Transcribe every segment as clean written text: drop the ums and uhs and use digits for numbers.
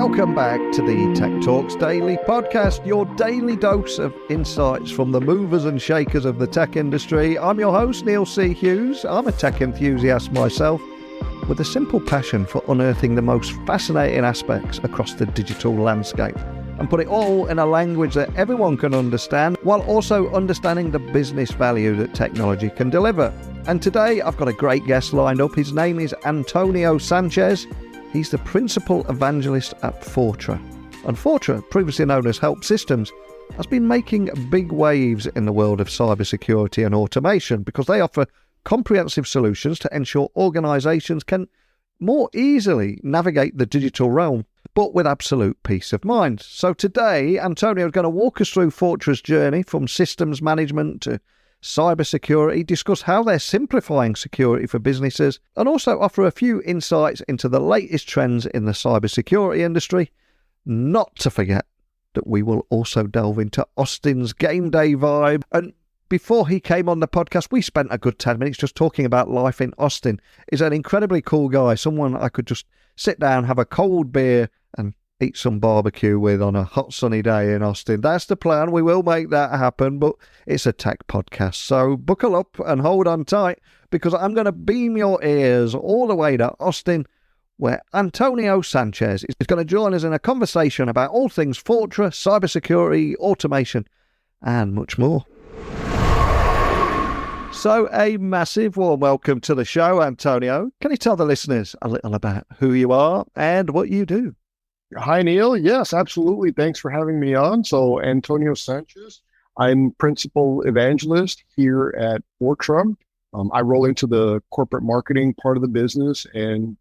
Welcome back to the Tech Talks Daily podcast, your daily dose of insights from the movers and shakers of the tech industry. I'm your host, Neil C. Hughes. I'm a tech enthusiast myself, with a simple passion for unearthing the most fascinating aspects across the digital landscape and put it all in a language that everyone can understand, while also understanding the business value that technology can deliver. And today I've got a great guest lined up. His name is Antonio Sanchez. He's the principal evangelist at Fortra. And Fortra, previously known as HelpSystems, has been making big waves in the world of cybersecurity and automation because they offer comprehensive solutions to ensure organisations can more easily navigate the digital realm, but with absolute peace of mind. So today, Antonio is going to walk us through Fortra's journey from systems management to cybersecurity, discuss how they're simplifying security for businesses, and also offer a few insights into the latest trends in the cybersecurity industry. Not to forget that we will also delve into Austin's game day vibe. And before he came on the podcast, we spent a good 10 minutes just talking about life in Austin. He's an incredibly cool guy, someone I could just sit down, have a cold beer and eat some barbecue with on a hot sunny day in Austin. That's the plan. We will make that happen, but it's a tech podcast. So buckle up and hold on tight, because I'm going to beam your ears all the way to Austin, where Antonio Sanchez is going to join us in a conversation about all things Fortra, cybersecurity, automation, and much more. So a massive warm welcome to the show, Antonio. Can you tell the listeners a little about who you are and what you do? Hi, Neil. Yes, absolutely. Thanks for having me on. So, Antonio Sanchez, I'm principal evangelist here at Fortra. I roll into the corporate marketing part of the business, and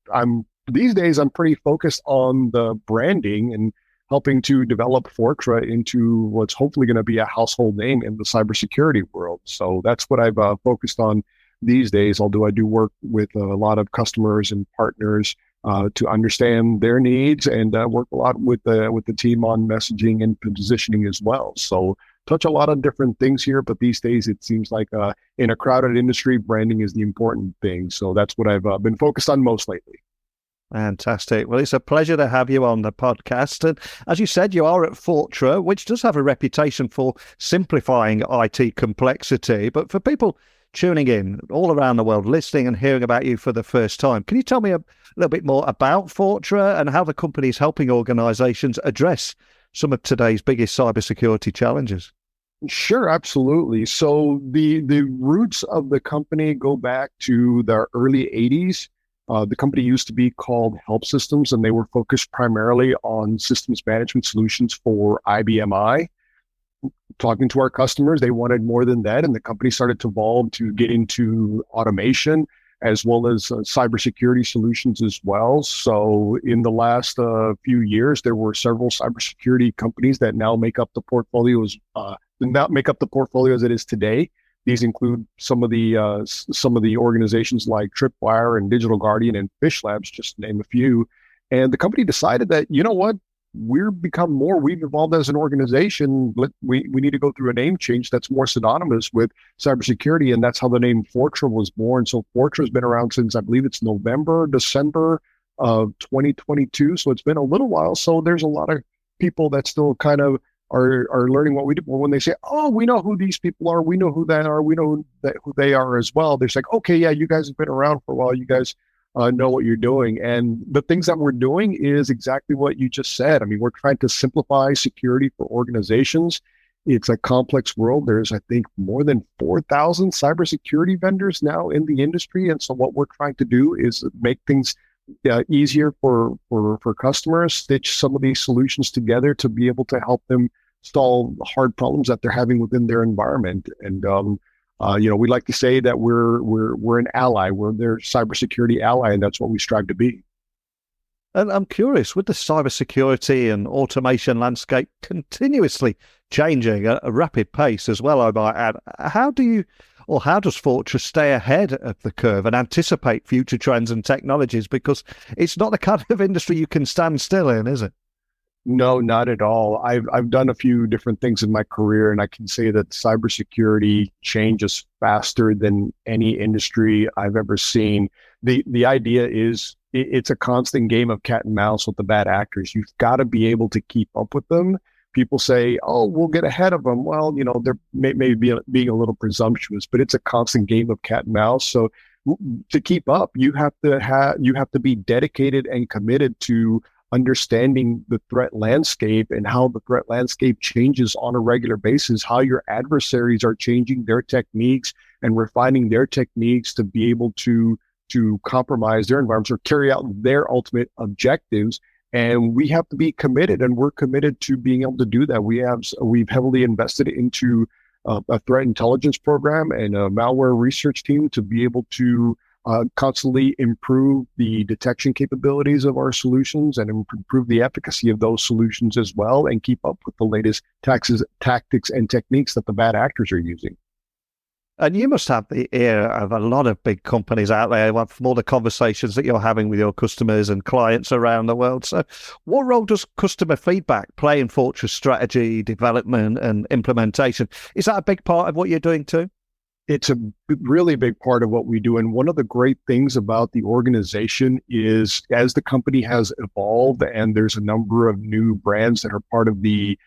these days I'm pretty focused on the branding and helping to develop Fortra into what's hopefully going to be a household name in the cybersecurity world. So that's what I've focused on these days, although I do work with a lot of customers and partners to understand their needs, and work a lot with the team on messaging and positioning as well. So touch a lot of different things here, but these days it seems like in a crowded industry, branding is the important thing. So that's what I've been focused on most lately. Fantastic. Well, it's a pleasure to have you on the podcast. And as you said, you are at Fortra, which does have a reputation for simplifying IT complexity. But for people tuning in all around the world, listening and hearing about you for the first time, can you tell me a little bit more about Fortra and how the company is helping organizations address some of today's biggest cybersecurity challenges? Sure, absolutely. So the roots of the company go back to the early 80s. The company used to be called HelpSystems, and they were focused primarily on systems management solutions for IBM. Talking to our customers, they wanted more than that, and the company started to evolve to get into automation as well as cybersecurity solutions as well. So in the last few years, there were several cybersecurity companies that now make up the portfolios as it is today. These include some of the organizations like Tripwire and Digital Guardian and Fish Labs, just to name a few. And the company decided that, you know what, we've evolved as an organization. We need to go through a name change that's more synonymous with cybersecurity. And that's how the name Fortra was born. So Fortra has been around since, I believe it's December of 2022. So it's been a little while. So there's a lot of people that still kind of are learning what we do. Well, when they say, oh, we know who these people are, we know who they are, we know who they are as well. They're like, okay, yeah, you guys have been around for a while. You guys know what you're doing. And the things that we're doing is exactly what you just said. I mean, we're trying to simplify security for organizations. It's a complex world. There's, I think, more than 4,000 cybersecurity vendors now in the industry. And so what we're trying to do is make things easier for customers, stitch some of these solutions together to be able to help them solve hard problems that they're having within their environment. And we like to say that we're an ally. We're their cybersecurity ally, and that's what we strive to be. And I'm curious, with the cybersecurity and automation landscape continuously changing at a rapid pace as well, I might add, how does Fortra stay ahead of the curve and anticipate future trends and technologies? Because it's not the kind of industry you can stand still in, is it? No, not at all. I've done a few different things in my career, and I can say that cybersecurity changes faster than any industry I've ever seen. The idea is it's a constant game of cat and mouse with the bad actors. You've got to be able to keep up with them. People say, "Oh, we'll get ahead of them." Well, they're maybe being a little presumptuous, but it's a constant game of cat and mouse. So to keep up, you have to be dedicated and committed to understanding the threat landscape and how the threat landscape changes on a regular basis, how your adversaries are changing their techniques and refining their techniques to be able to compromise their environments or carry out their ultimate objectives. And we have to be committed, and we're committed to being able to do that. We've heavily invested into a threat intelligence program and a malware research team to be able to constantly improve the detection capabilities of our solutions and improve the efficacy of those solutions as well, and keep up with the latest tactics and techniques that the bad actors are using. And you must have the ear of a lot of big companies out there from all the conversations that you're having with your customers and clients around the world. So what role does customer feedback play in Fortra's strategy, development and implementation? Is that a big part of what you're doing too? It's a really big part of what we do. And one of the great things about the organization is, as the company has evolved and there's a number of new brands that are part of the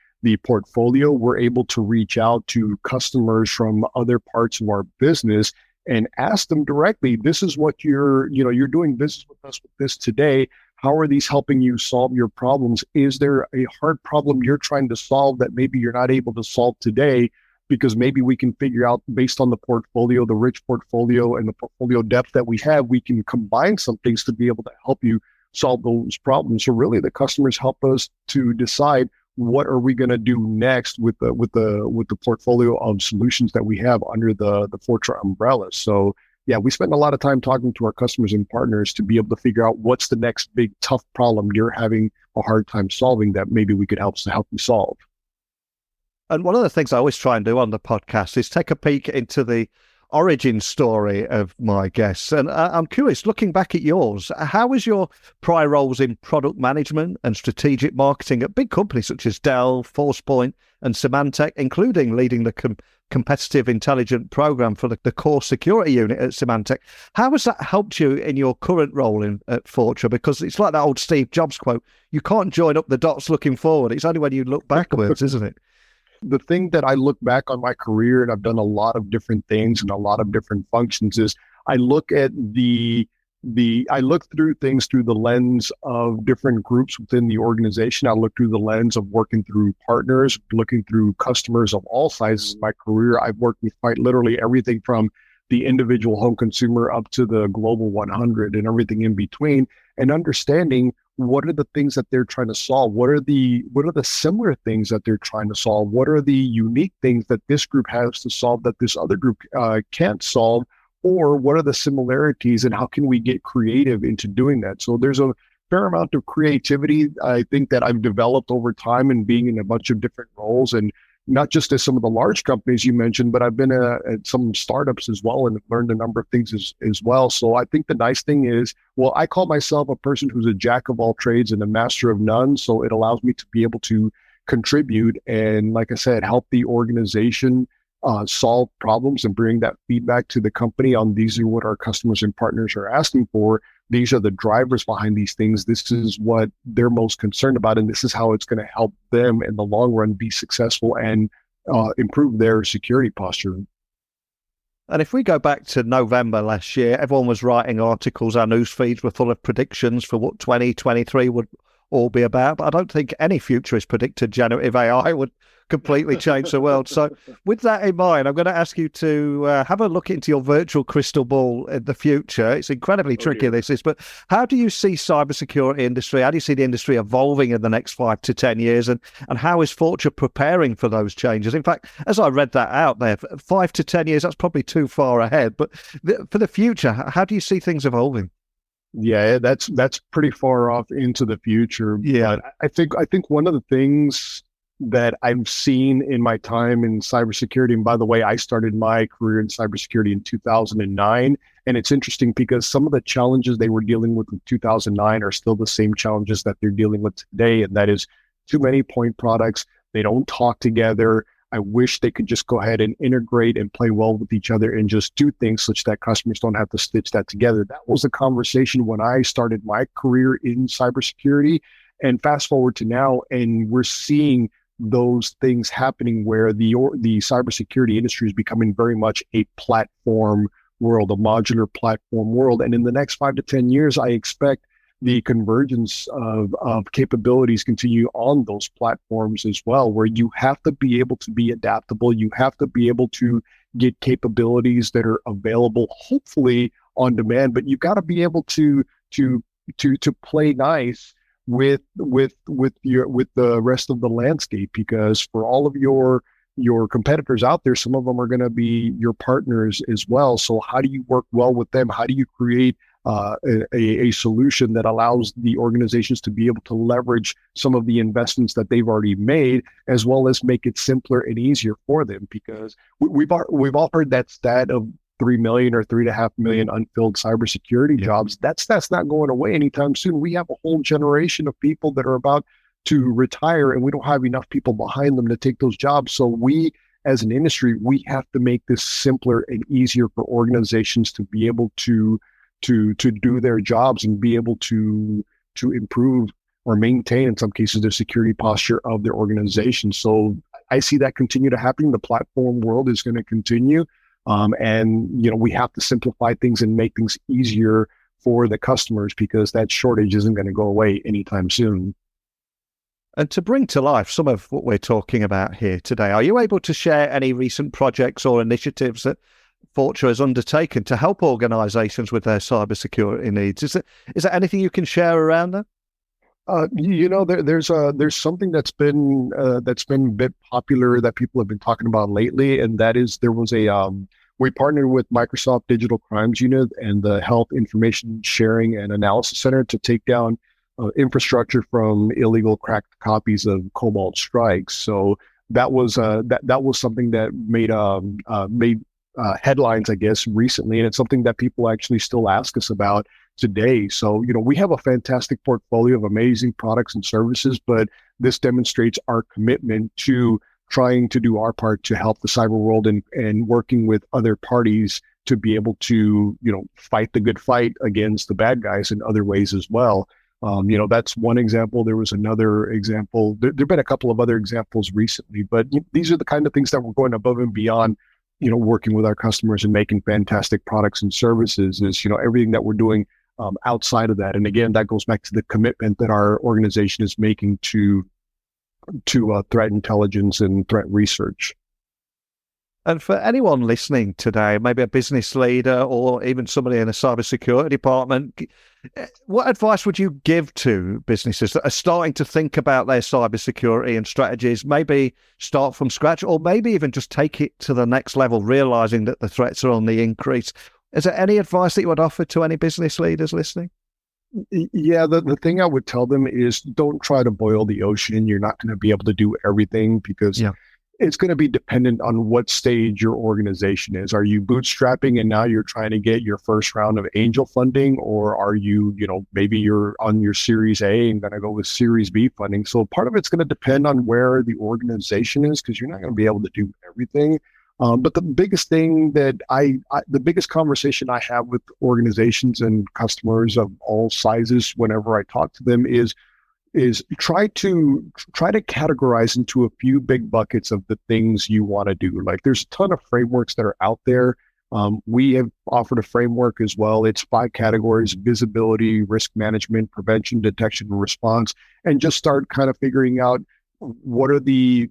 portfolio, we're able to reach out to customers from other parts of our business and ask them directly, this is what you're doing business with us with this today. How are these helping you solve your problems? Is there a hard problem you're trying to solve that maybe you're not able to solve today? Because maybe we can figure out, based on the portfolio, the rich portfolio and the portfolio depth that we have, we can combine some things to be able to help you solve those problems. So really the customers help us to decide, what are we going to do next with the portfolio of solutions that we have under the Fortra umbrella? So yeah, we spend a lot of time talking to our customers and partners to be able to figure out what's the next big tough problem you're having a hard time solving that maybe we could help you solve. And one of the things I always try and do on the podcast is take a peek into the origin story of my guests. And I'm curious, looking back at yours, how was your prior roles in product management and strategic marketing at big companies such as Dell, ForcePoint and Symantec, including leading the competitive intelligence program for the core security unit at Symantec? How has that helped you in your current role at Fortra? Because it's like that old Steve Jobs quote, you can't join up the dots looking forward. It's only when you look backwards, isn't it? The thing that I look back on my career, and I've done a lot of different things and a lot of different functions, is I look at I look through things through the lens of different groups within the organization. I look through the lens of working through partners, looking through customers of all sizes in my career. I've worked with quite literally everything from the individual home consumer up to the global 100 and everything in between, and understanding what are the things that they're trying to solve? What are the similar things that they're trying to solve? What are the unique things that this group has to solve that this other group can't solve? Or what are the similarities, and how can we get creative into doing that? So there's a fair amount of creativity, I think, that I've developed over time and being in a bunch of different roles, and not just at some of the large companies you mentioned, but I've been at some startups as well and learned a number of things as well. So I think the nice thing is, well, I call myself a person who's a jack of all trades and a master of none. So it allows me to be able to contribute and, like I said, help the organization solve problems and bring that feedback to the company on, these are what our customers and partners are asking for. These are the drivers behind these things. This is what they're most concerned about, and this is how it's going to help them in the long run be successful and improve their security posture. And if we go back to November last year, everyone was writing articles. Our news feeds were full of predictions for what 2023 would all be about. But I don't think any futurist predicted generative AI would completely change the world. So with that in mind, I'm going to ask you to have a look into your virtual crystal ball in the future. It's incredibly tricky, this is, but how do you see cybersecurity industry? How do you see the industry evolving in the next 5 to 10 years? And how is Fortra preparing for those changes? In fact, as I read that out there, 5 to 10 years, that's probably too far ahead. But for the future, how do you see things evolving? Yeah, that's pretty far off into the future. Yeah, but I think one of the things that I've seen in my time in cybersecurity, and by the way, I started my career in cybersecurity in 2009, and it's interesting because some of the challenges they were dealing with in 2009 are still the same challenges that they're dealing with today, and that is too many point products. They don't talk together. I wish they could just go ahead and integrate and play well with each other and just do things such that customers don't have to stitch that together. That was the conversation when I started my career in cybersecurity. And fast forward to now, and we're seeing those things happening where the cybersecurity industry is becoming very much a platform world, a modular platform world. And in the next 5 to 10 years, I expect the convergence of capabilities continue on those platforms as well, where you have to be able to be adaptable. You have to be able to get capabilities that are available, hopefully on demand, but you've got to be able to play nice with the rest of the landscape, because for all of your competitors out there, some of them are going to be your partners as well. So how do you work well with them? How do you create a solution that allows the organizations to be able to leverage some of the investments that they've already made, as well as make it simpler and easier for them? Because we've all heard that stat of 3 million or 3.5 million unfilled cybersecurity jobs. That's not going away anytime soon. We have a whole generation of people that are about to retire, and we don't have enough people behind them to take those jobs. So we, as an industry, we have to make this simpler and easier for organizations to be able to do their jobs and be able to improve or maintain, in some cases, the security posture of their organization. So I see that continue to happen. The platform world is going to continue. And we have to simplify things and make things easier for the customers, because that shortage isn't going to go away anytime soon. And to bring to life some of what we're talking about here today, are you able to share any recent projects or initiatives that Fortra has undertaken to help organizations with their cybersecurity needs? Is there anything you can share around that? There's something that's been a bit popular that people have been talking about lately, and that is we partnered with Microsoft Digital Crimes Unit and the Health Information Sharing and Analysis Center to take down infrastructure from illegal cracked copies of Cobalt Strikes. So that was something that made headlines, I guess, recently, and it's something that people actually still ask us about today. So, we have a fantastic portfolio of amazing products and services, but this demonstrates our commitment to trying to do our part to help the cyber world and working with other parties to be able to, fight the good fight against the bad guys in other ways as well. That's one example. There was another example. There've been a couple of other examples recently, but these are the kind of things that we're going above and beyond, working with our customers and making fantastic products and services is, everything that we're doing outside of that. And again, that goes back to the commitment that our organization is making to threat intelligence and threat research. And for anyone listening today, maybe a business leader or even somebody in a cybersecurity department, what advice would you give to businesses that are starting to think about their cybersecurity and strategies, maybe start from scratch, or maybe even just take it to the next level, realizing that the threats are on the increase? Is there any advice that you would offer to any business leaders listening? Yeah, the thing I would tell them is don't try to boil the ocean. You're not going to be able to do everything, because it's going to be dependent on what stage your organization is. Are you bootstrapping and now you're trying to get your first round of angel funding? Or are you, maybe you're on your Series A and going to go with Series B funding? So part of it's going to depend on where the organization is, because you're not going to be able to do everything. But the biggest thing that the biggest conversation I have with organizations and customers of all sizes whenever I talk to them is try to categorize into a few big buckets of the things you want to do. Like, there's a ton of frameworks that are out there. We have offered a framework as well. It's 5 categories: visibility, risk management, prevention, detection, and response, and just start kind of figuring out what are the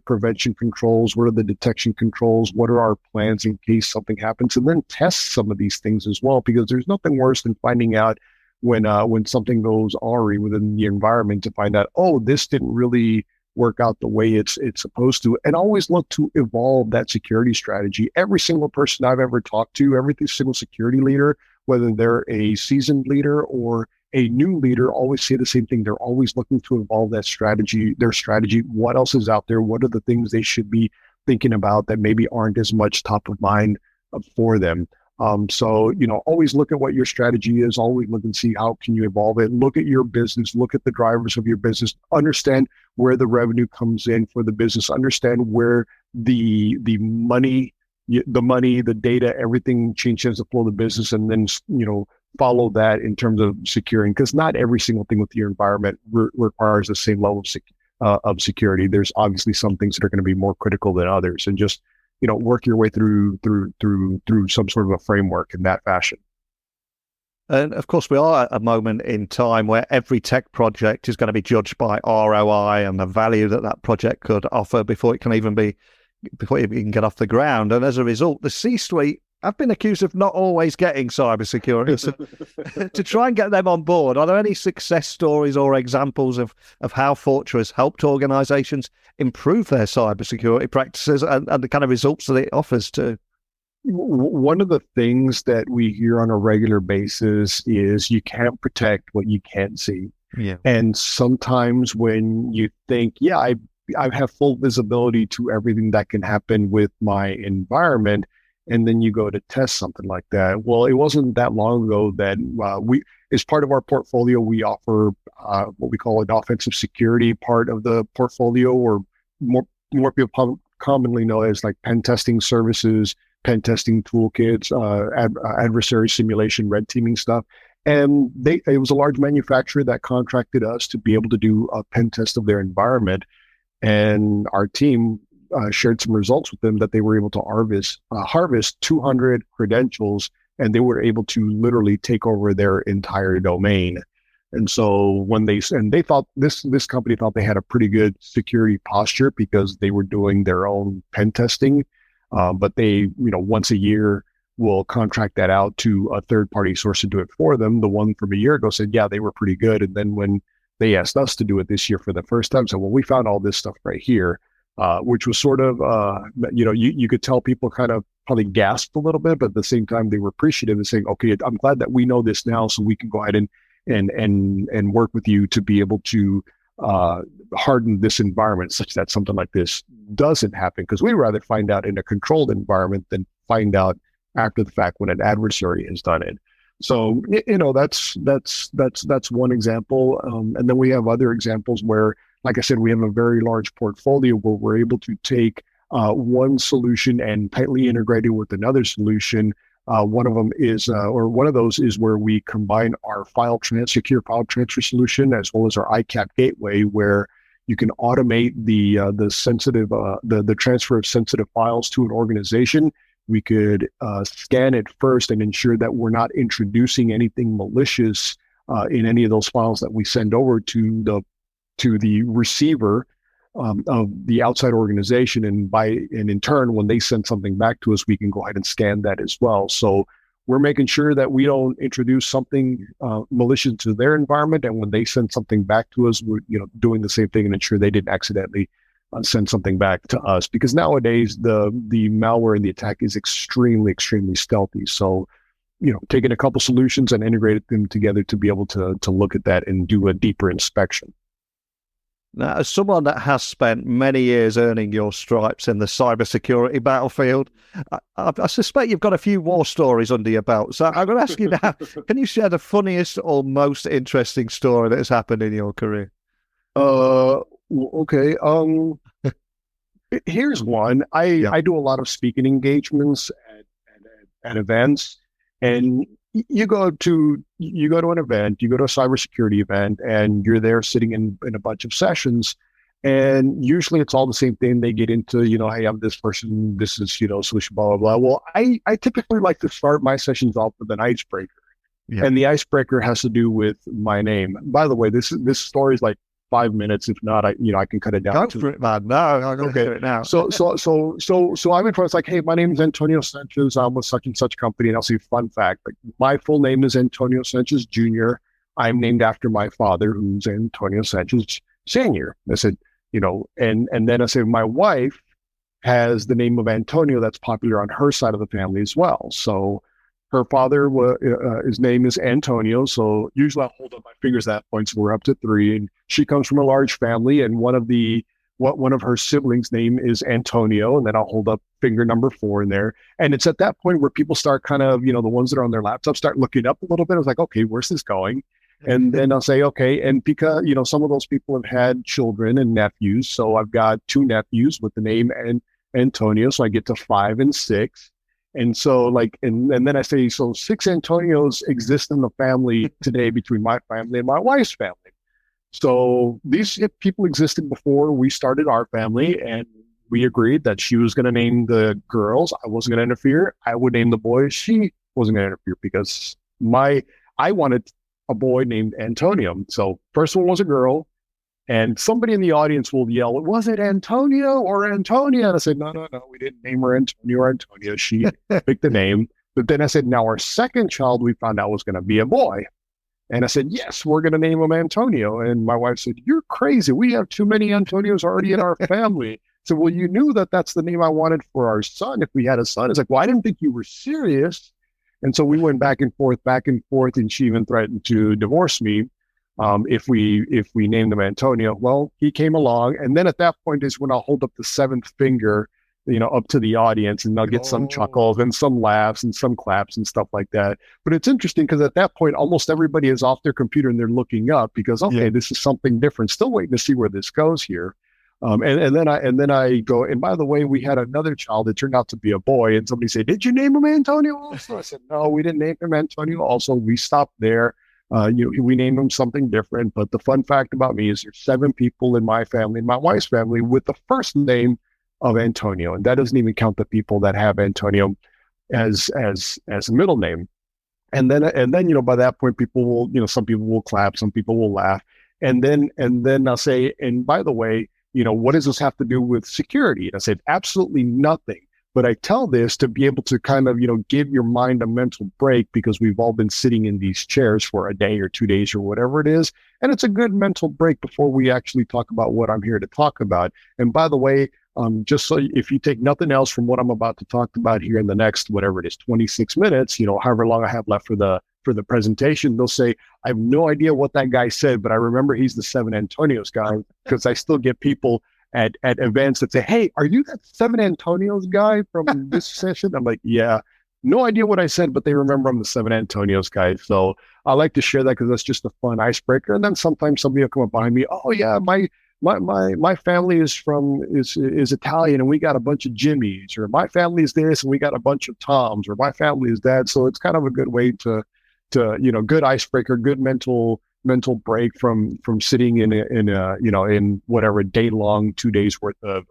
prevention controls, what are the detection controls, what are our plans in case something happens, and then test some of these things as well, because there's nothing worse than finding out when something goes awry within the environment, to find out, oh, this didn't really work out the way it's supposed to. And always look to evolve that security strategy. Every single person I've ever talked to, every single security leader, whether they're a seasoned leader or a new leader, always say the same thing. They're always looking to evolve that strategy, their strategy. What else is out there? What are the things they should be thinking about that maybe aren't as much top of mind for them? So, always look at what your strategy is, always look and see how can you evolve it. Look at your business, look at the drivers of your business, understand where the revenue comes in for the business, understand where the money, the data, everything changes the flow of the business, and then, follow that in terms of securing, because not every single thing with your environment requires the same level of security. There's obviously some things that are going to be more critical than others, and just work your way through some sort of a framework in that fashion. And of course, we are at a moment in time where every tech project is going to be judged by ROI and the value that that project could offer before you can get off the ground. And as a result, the C-suite have been accused of not always getting cybersecurity. So to try and get them on board, are there any success stories or examples of how Fortra has helped organizations improve their cybersecurity practices and the kind of results that it offers too? One of the things that we hear on a regular basis is you can't protect what you can't see. Yeah. And sometimes when you think, I have full visibility to everything that can happen with my environment, and then you go to test something like that. Well, it wasn't that long ago that as part of our portfolio, we offer what we call an offensive security part of the portfolio, or more people commonly know as like pen testing services, pen testing toolkits, adversary simulation, red teaming stuff. And it was a large manufacturer that contracted us to be able to do a pen test of their environment. And our team shared some results with them that they were able to harvest 200 credentials, and they were able to literally take over their entire domain. And so when they thought this company thought they had a pretty good security posture because they were doing their own pen testing, but they once a year will contract that out to a third party source to do it for them. The one from a year ago said, yeah, they were pretty good. And then when they asked us to do it this year for the first time, said, well, we found all this stuff right here. Which was sort of, you could tell people kind of probably gasped a little bit, but at the same time, they were appreciative and saying, okay, I'm glad that we know this now, so we can go ahead and work with you to be able to harden this environment such that something like this doesn't happen. Because we'd rather find out in a controlled environment than find out after the fact when an adversary has done it. So, that's one example. And then we have other examples where, like I said, we have a very large portfolio where we're able to take one solution and tightly integrate it with another solution. One of those is where we combine our secure file transfer solution as well as our ICAP gateway, where you can automate the transfer of sensitive files to an organization. We could scan it first and ensure that we're not introducing anything malicious in any of those files that we send over to the receiver of the outside organization, and in turn, when they send something back to us, we can go ahead and scan that as well. So we're making sure that we don't introduce something malicious to their environment, and when they send something back to us, we're doing the same thing and ensure they didn't accidentally send something back to us. Because nowadays the malware and the attack is extremely stealthy. So taking a couple solutions and integrating them together to be able to look at that and do a deeper inspection. Now, as someone that has spent many years earning your stripes in the cybersecurity battlefield, I suspect you've got a few war stories under your belt. So I'm going to ask you now, can you share the funniest or most interesting story that has happened in your career? Okay. Here's one. I do a lot of speaking engagements at events, and you go to an event, you go to a cybersecurity event, and you're there sitting in a bunch of sessions, and usually it's all the same thing. They get into, hey, I'm this person, this is, solution, blah, blah, blah. Well, I typically like to start my sessions off with an icebreaker. Yeah. And the icebreaker has to do with my name. By the way, this story is like 5 minutes. If not, I can cut it down. Go for it, man. No, I'm going to do it now. So I'm in front. It's like, hey, my name is Antonio Sanchez. I'm with such and such company. And I'll say, fun fact, like, my full name is Antonio Sanchez Jr. I'm named after my father, who's Antonio Sanchez Sr. I said, and then I said, my wife has the name of Antonio that's popular on her side of the family as well. So her father, his name is Antonio. So usually I'll hold up my fingers at that point. So we're up to 3. And she comes from a large family. And one of the what one of her siblings' name is Antonio, and then I'll hold up finger number 4 in there. And it's at that point where people start kind of, the ones that are on their laptop start looking up a little bit. I was like, okay, where's this going? And then I'll say, okay, and because, some of those people have had children and nephews. So I've got 2 nephews with the name Antonio. So I get to 5 and 6. And so and then I say, so 6 Antonios exist in the family today between my family and my wife's family. So these people existed before we started our family, and we agreed that she was going to name the girls. I wasn't going to interfere. I would name the boys. She wasn't going to interfere because I wanted a boy named Antonio. So first one was a girl, and somebody in the audience will yell, was it Antonio or Antonia? And I said, no, we didn't name her Antonio or Antonia. She picked the name. But then I said, now our second child we found out was going to be a boy. And I said, yes, we're going to name him Antonio. And my wife said, you're crazy. We have too many Antonios already in our family. So, well, you knew that that's the name I wanted for our son if we had a son. It's like, well, I didn't think you were serious. And so we went back and forth, and she even threatened to divorce me if we named him Antonio. Well, he came along. And then at that point is when I'll hold up the 7th finger, up to the audience, and they'll get some chuckles and some laughs and some claps and stuff like that. But it's interesting because at that point, almost everybody is off their computer and they're looking up because, okay, this is something different. Still waiting to see where this goes here. And then I go, and by the way, we had another child that turned out to be a boy, and somebody said, did you name him Antonio also? I said, no, we didn't name him Antonio also. We stopped there. We named him something different. But the fun fact about me is there's 7 people in my family, my wife's family, with the first name of Antonio, and that doesn't even count the people that have Antonio as a middle name. And then by that point, people will, some people will clap, some people will laugh, and then I'll say, and by the way, what does this have to do with security? And I said, absolutely nothing. But I tell this to be able to kind of, give your mind a mental break, because we've all been sitting in these chairs for a day or 2 days or whatever it is. And it's a good mental break before we actually talk about what I'm here to talk about. And by the way, just so if you take nothing else from what I'm about to talk about here in the next, whatever it is, 26 minutes, however long I have left for the presentation, they'll say, I have no idea what that guy said, but I remember he's the 7 Antonios guy, because I still get people at events that say, hey, are you that 7 Antonios guy from this session? I'm like, yeah, no idea what I said, but they remember I'm the 7 Antonios guy. So I like to share that because that's just a fun icebreaker. And then sometimes somebody will come up behind me, oh yeah, my family is Italian and we got a bunch of Jimmys, or my family is this and we got a bunch of Toms, or my family is that. So it's kind of a good way to good icebreaker, good mental break from sitting in whatever day long 2 days worth of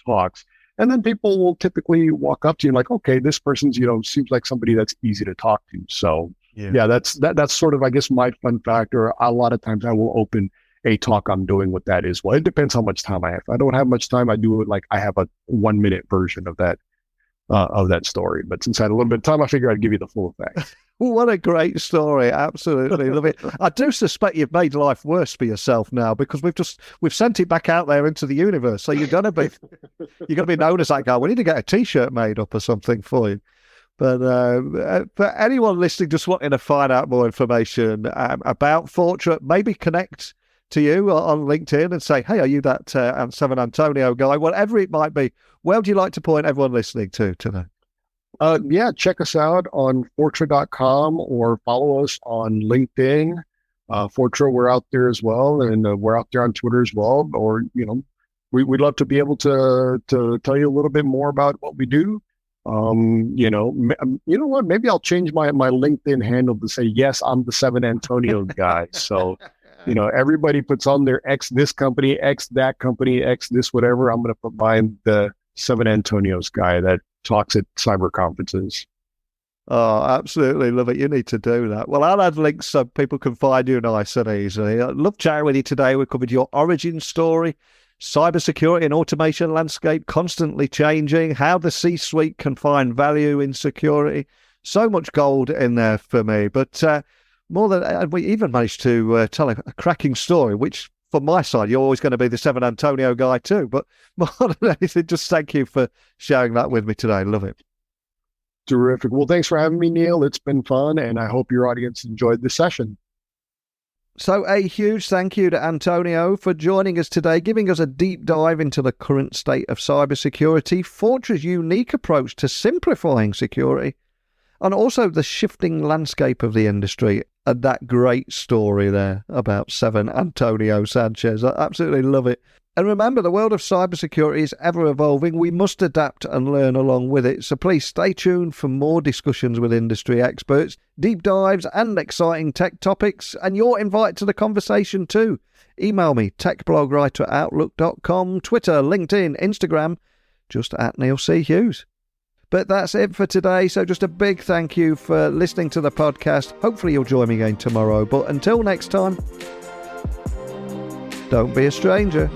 talks. And then people will typically walk up to you and like, okay, this person's, seems like somebody that's easy to talk to. So yeah, that's sort of, I guess, my fun factor. A lot of times I will open a talk I'm doing with that as well. It depends how much time I have. If I don't have much time, I do it like I have a 1-minute version of that story. But since I had a little bit of time, I figured I'd give you the full effect. What a great story. Absolutely love it. I do suspect you've made life worse for yourself now, because we've sent it back out there into the universe. So you're gonna be known as that guy. We need to get a t-shirt made up or something for you. But for anyone listening, just wanting to find out more information about Fortra, maybe connect to you on LinkedIn and say, hey, are you that 7 Antonio guy? Whatever it might be. Where would you like to point everyone listening to today? Yeah, check us out on Fortra.com or follow us on LinkedIn. Fortra, we're out there as well, and we're out there on Twitter as well. Or, we'd love to be able to tell you a little bit more about what we do. You know what? Maybe I'll change my LinkedIn handle to say, yes, I'm the 7 Antonio guy. So, everybody puts on their X this company, X that company, X this whatever. I'm going to put mine, the 7 Antonios guy that talks at cyber conferences. Oh, absolutely love it. You need to do that. Well, I'll add links so people can find you nice and easily. I love chatting with you today. We covered your origin story, cybersecurity and automation landscape constantly changing, how the C-suite can find value in security. So much gold in there for me. But more than we even managed to tell a cracking story, which from my side, you're always going to be the 7 Antonio guy too. But more than anything, just thank you for sharing that with me today. Love it. Terrific. Well, thanks for having me, Neil. It's been fun, and I hope your audience enjoyed the session. So a huge thank you to Antonio for joining us today, giving us a deep dive into the current state of cybersecurity, Fortra's unique approach to simplifying security, and also the shifting landscape of the industry, and that great story there about 7 Antonio Sanchez. I absolutely love it. And remember, the world of cybersecurity is ever evolving. We must adapt and learn along with it. So please stay tuned for more discussions with industry experts, deep dives and exciting tech topics. And you're invited to the conversation too. Email me, techblogwriter@outlook.com, Twitter, LinkedIn, Instagram, just at Neil C. Hughes. But that's it for today. So just a big thank you for listening to the podcast. Hopefully you'll join me again tomorrow. But until next time, don't be a stranger.